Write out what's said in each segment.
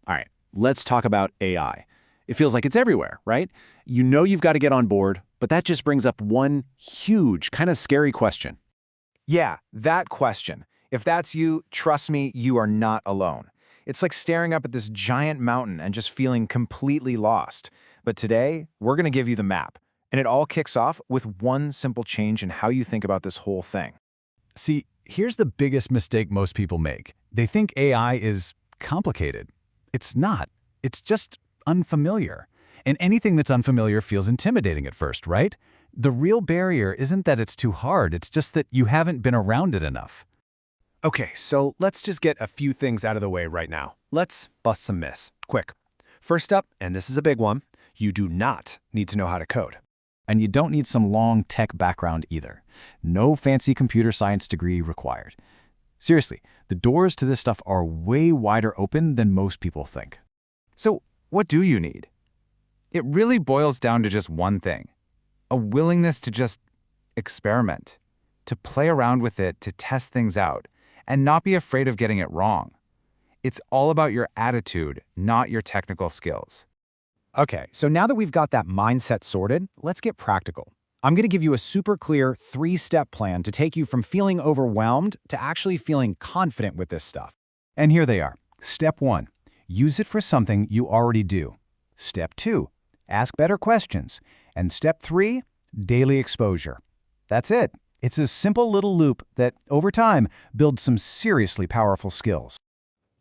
All right, let's talk about AI. It feels like it's everywhere, right? You know you've got to get on board, but that just brings up one huge, kind of scary question. Yeah, that question. If that's you, trust me, you are not alone. It's like staring up at this giant mountain and just feeling completely lost. But today, we're going to give you the map. And it all kicks off with one simple change in how you think about this whole thing. See, here's the biggest mistake most people make. They think AI is complicated. It's not. It's just unfamiliar. And anything that's unfamiliar feels intimidating at first, right? The real barrier isn't that it's too hard, it's just that you haven't been around it enough. Okay, so let's just get a few things out of the way right now. Let's bust some myths, quick. First up, and this is a big one, you do not need to know how to code. And you don't need some long tech background either. No fancy computer science degree required. Seriously, the doors to this stuff are way wider open than most people think. So, what do you need? It really boils down to just one thing. A willingness to just experiment, to play around with it, to test things out, and not be afraid of getting it wrong. It's all about your attitude, not your technical skills. Okay, so now that we've got that mindset sorted, let's get practical. I'm going to give you a super clear 3-step plan to take you from feeling overwhelmed to actually feeling confident with this stuff. And here they are. Step 1. Use it for something you already do. Step 2. Ask better questions. And step 3. Daily exposure. That's it. It's a simple little loop that, over time, builds some seriously powerful skills.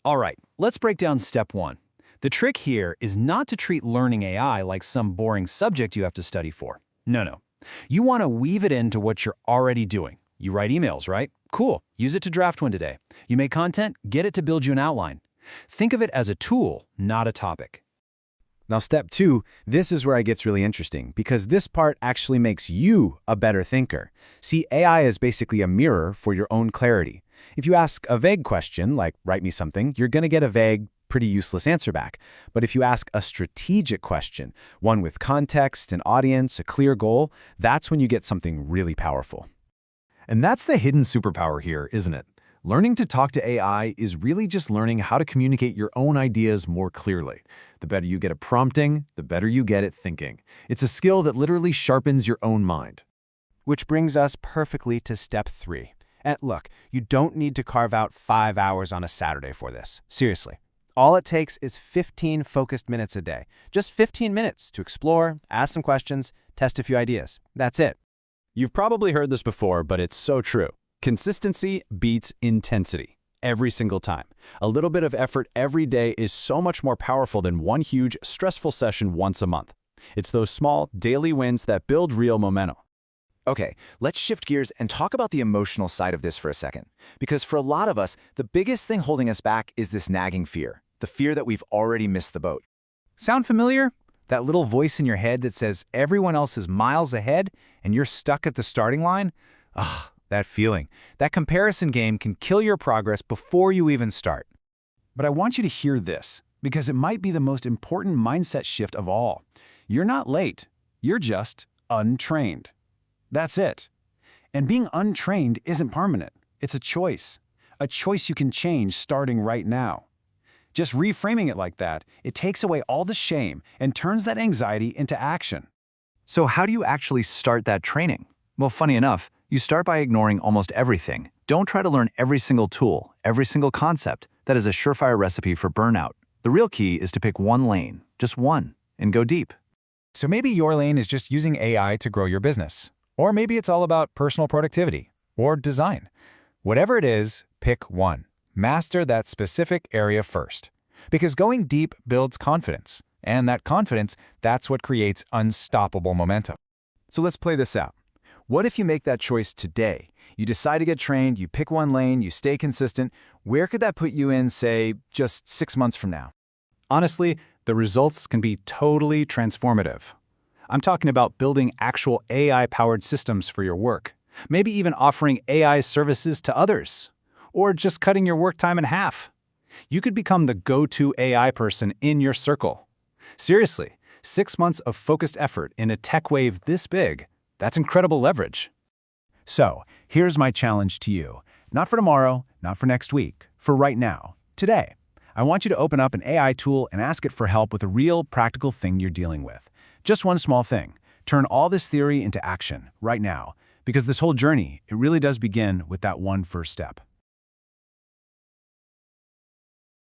All right, let's break down step 1. The trick here is not to treat learning AI like some boring subject you have to study for. No. You want to weave it into what you're already doing. You write emails, right? Cool. Use it to draft one today. You make content? Get it to build you an outline. Think of it as a tool, not a topic. Now, step 2, this is where it gets really interesting, because this part actually makes you a better thinker. See, AI is basically a mirror for your own clarity. If you ask a vague question, like write me something, you're going to get a vague, pretty useless answer back. But if you ask a strategic question, one with context, an audience, a clear goal, that's when you get something really powerful. And that's the hidden superpower here, isn't it? Learning to talk to AI is really just learning how to communicate your own ideas more clearly. The better you get at prompting, the better you get at thinking. It's a skill that literally sharpens your own mind. Which brings us perfectly to step 3. And look, you don't need to carve out 5 hours on a Saturday for this. Seriously. All it takes is 15 focused minutes a day. Just 15 minutes to explore, ask some questions, test a few ideas. That's it. You've probably heard this before, but it's so true. Consistency beats intensity every single time. A little bit of effort every day is so much more powerful than one huge, stressful session once a month. It's those small, daily wins that build real momentum. Okay, let's shift gears and talk about the emotional side of this for a second. Because for a lot of us, the biggest thing holding us back is this nagging fear. The fear that we've already missed the boat. Sound familiar? That little voice in your head that says everyone else is miles ahead and you're stuck at the starting line? Ugh, that feeling. That comparison game can kill your progress before you even start. But I want you to hear this, because it might be the most important mindset shift of all. You're not late. You're just untrained. That's it. And being untrained isn't permanent. It's a choice you can change starting right now. Just reframing it like that, it takes away all the shame and turns that anxiety into action. So how do you actually start that training? Well, funny enough, you start by ignoring almost everything. Don't try to learn every single tool, every single concept. That is a surefire recipe for burnout. The real key is to pick one lane, just one, and go deep. So maybe your lane is just using AI to grow your business. Or maybe it's all about personal productivity or design. Whatever it is, pick one. Master that specific area first. Because going deep builds confidence. And that confidence, that's what creates unstoppable momentum. So let's play this out. What if you make that choice today? You decide to get trained, you pick one lane, you stay consistent. Where could that put you in, say, just 6 months from now? Honestly, the results can be totally transformative. I'm talking about building actual AI-powered systems for your work. Maybe even offering AI services to others. Or just cutting your work time in half. You could become the go-to AI person in your circle. Seriously, 6 months of focused effort in a tech wave this big, that's incredible leverage. So, here's my challenge to you. Not for tomorrow, not for next week, for right now, today. I want you to open up an AI tool and ask it for help with a real, practical thing you're dealing with. Just one small thing. Turn all this theory into action, right now. Because this whole journey, it really does begin with that one first step.